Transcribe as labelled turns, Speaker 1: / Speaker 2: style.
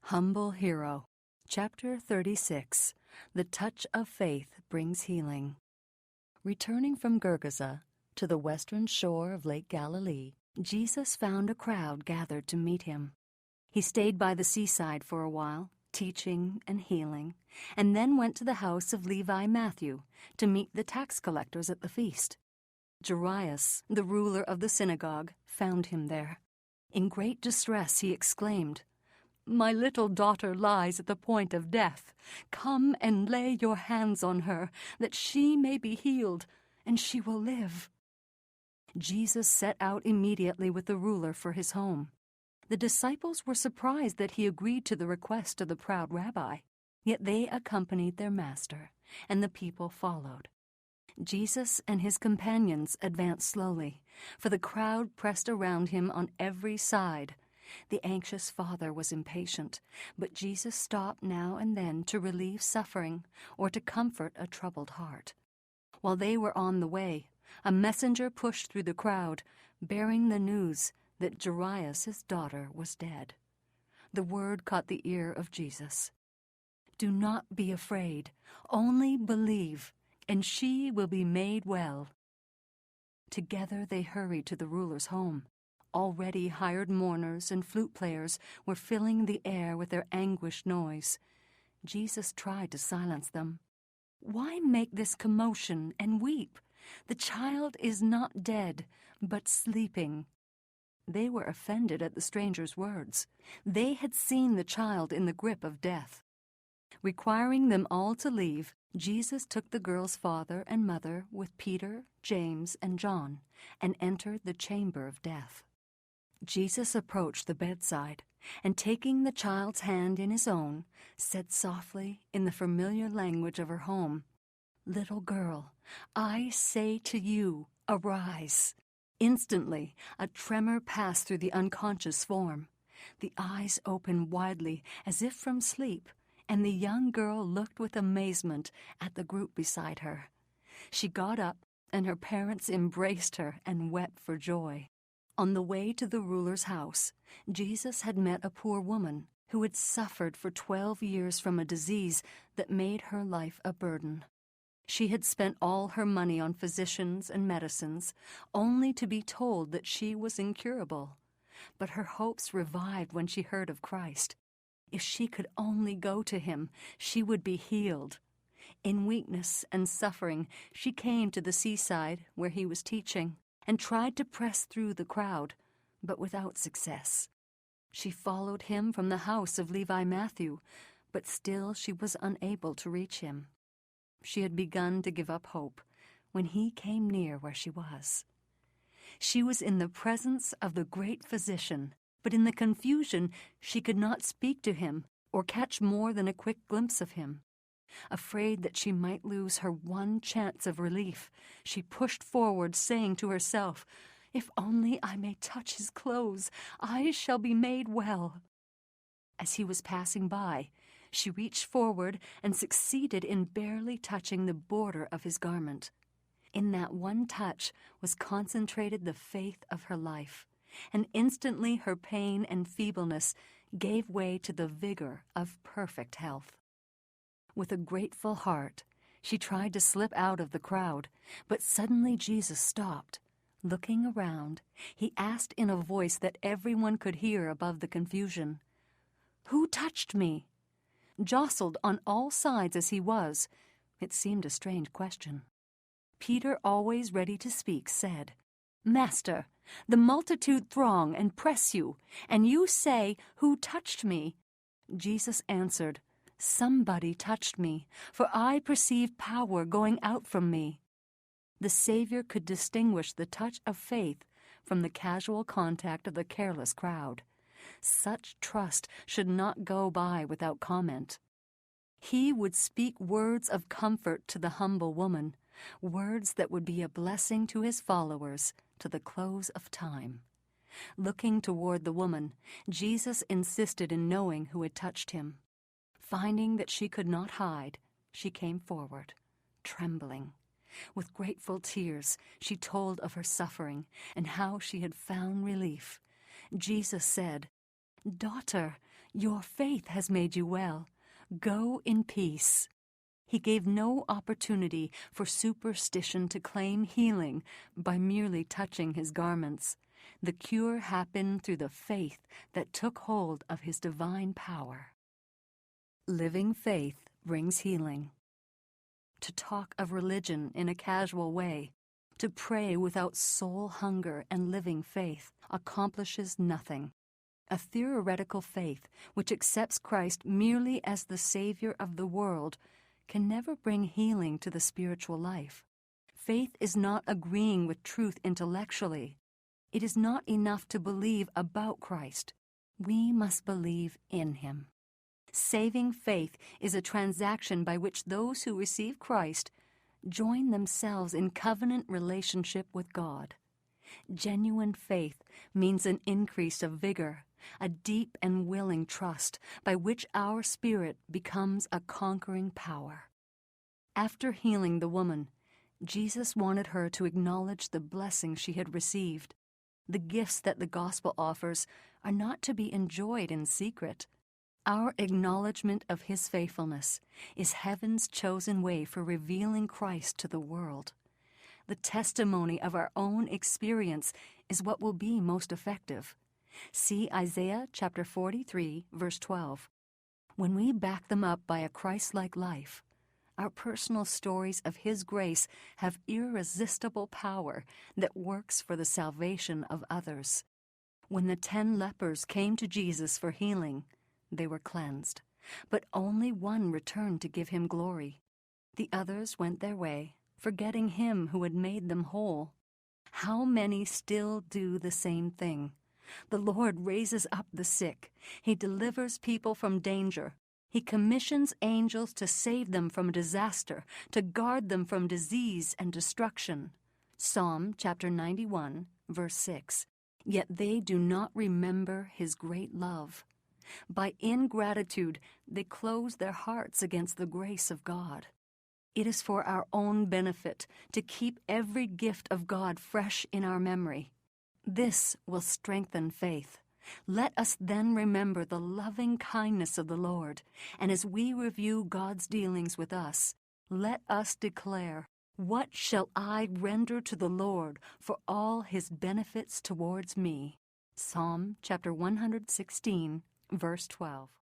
Speaker 1: Humble Hero, Chapter 36, The Touch of Faith Brings Healing. Returning from Gergesa to the western shore of Lake Galilee, Jesus found a crowd gathered to meet him. He stayed by the seaside for a while, teaching and healing, and then went to the house of Levi Matthew to meet the tax collectors at the feast. Jairus, the ruler of the synagogue, found him there. In great distress he exclaimed, "My little daughter lies at the point of death. Come and lay your hands on her, that she may be healed, and she will live." Jesus set out immediately with the ruler for his home. The disciples were surprised that he agreed to the request of the proud rabbi, yet they accompanied their master, and the people followed. Jesus and his companions advanced slowly, for the crowd pressed around him on every side. The anxious father was impatient, but Jesus stopped now and then to relieve suffering or to comfort a troubled heart. While they were on the way, a messenger pushed through the crowd, bearing the news that Jairus' daughter was dead. The word caught the ear of Jesus. "Do not be afraid, only believe, and she will be made well." Together they hurried to the ruler's home. Already hired mourners and flute players were filling the air with their anguished noise. Jesus tried to silence them. "Why make this commotion and weep? The child is not dead, but sleeping." They were offended at the stranger's words. They had seen the child in the grip of death. Requiring them all to leave, Jesus took the girl's father and mother with Peter, James, and John, and entered the chamber of death. Jesus approached the bedside, and taking the child's hand in his own, said softly in the familiar language of her home, "Little girl, I say to you, arise." Instantly, a tremor passed through the unconscious form. The eyes opened widely as if from sleep, and the young girl looked with amazement at the group beside her. She got up, and her parents embraced her and wept for joy. On the way to the ruler's house, Jesus had met a poor woman who had suffered for 12 years from a disease that made her life a burden. She had spent all her money on physicians and medicines, only to be told that she was incurable. But her hopes revived when she heard of Christ. If she could only go to him, she would be healed. In weakness and suffering, she came to the seaside where he was teaching, and tried to press through the crowd, but without success. She followed him from the house of Levi Matthew, but still she was unable to reach him. She had begun to give up hope when he came near where she was. She was in the presence of the great physician, but in the confusion she could not speak to him or catch more than a quick glimpse of him. Afraid that she might lose her one chance of relief, she pushed forward, saying to herself, "If only I may touch his clothes, I shall be made well." As he was passing by, she reached forward and succeeded in barely touching the border of his garment. In that one touch was concentrated the faith of her life, and instantly her pain and feebleness gave way to the vigor of perfect health. With a grateful heart, she tried to slip out of the crowd, but suddenly Jesus stopped. Looking around, he asked in a voice that everyone could hear above the confusion, "Who touched me?" Jostled on all sides as he was, it seemed a strange question. Peter, always ready to speak, said, "Master, the multitude throng and press you, and you say, 'Who touched me?'" Jesus answered, "Somebody touched me, for I perceive power going out from me." The Savior could distinguish the touch of faith from the casual contact of the careless crowd. Such trust should not go by without comment. He would speak words of comfort to the humble woman, words that would be a blessing to his followers to the close of time. Looking toward the woman, Jesus insisted in knowing who had touched him. Finding that she could not hide, she came forward, trembling. With grateful tears, she told of her suffering and how she had found relief. Jesus said, "Daughter, Your faith has made you well. Go in peace." He gave no opportunity for superstition to claim healing by merely touching his garments. The cure happened through the faith that took hold of his divine power. Living faith brings healing. To talk of religion in a casual way, to pray without soul hunger and living faith, accomplishes nothing. A theoretical faith which accepts Christ merely as the Savior of the world can never bring healing to the spiritual life. Faith is not agreeing with truth intellectually. It is not enough to believe about Christ. We must believe in him. Saving faith is a transaction by which those who receive Christ join themselves in covenant relationship with God. Genuine faith means an increase of vigor, a deep and willing trust by which our spirit becomes a conquering power. After healing the woman, Jesus wanted her to acknowledge the blessing she had received. The gifts that the gospel offers are not to be enjoyed in secret. Our acknowledgement of his faithfulness is heaven's chosen way for revealing Christ to the world. The testimony of our own experience is what will be most effective. See Isaiah chapter 43, verse 12. When we back them up by a Christ-like life, our personal stories of his grace have irresistible power that works for the salvation of others. When the 10 lepers came to Jesus for healing, they were cleansed, but only one returned to give him glory. The others went their way, forgetting him who had made them whole. How many still do the same thing? The Lord raises up the sick. He delivers people from danger. He commissions angels to save them from disaster, to guard them from disease and destruction. Psalm chapter 91, verse 6. Yet they do not remember his great love. By ingratitude, they close their hearts against the grace of God. It is for our own benefit to keep every gift of God fresh in our memory. This will strengthen faith. Let us then remember the loving kindness of the Lord, and as we review God's dealings with us, let us declare, "What shall I render to the Lord for all his benefits towards me?" Psalm chapter 116, verse 12.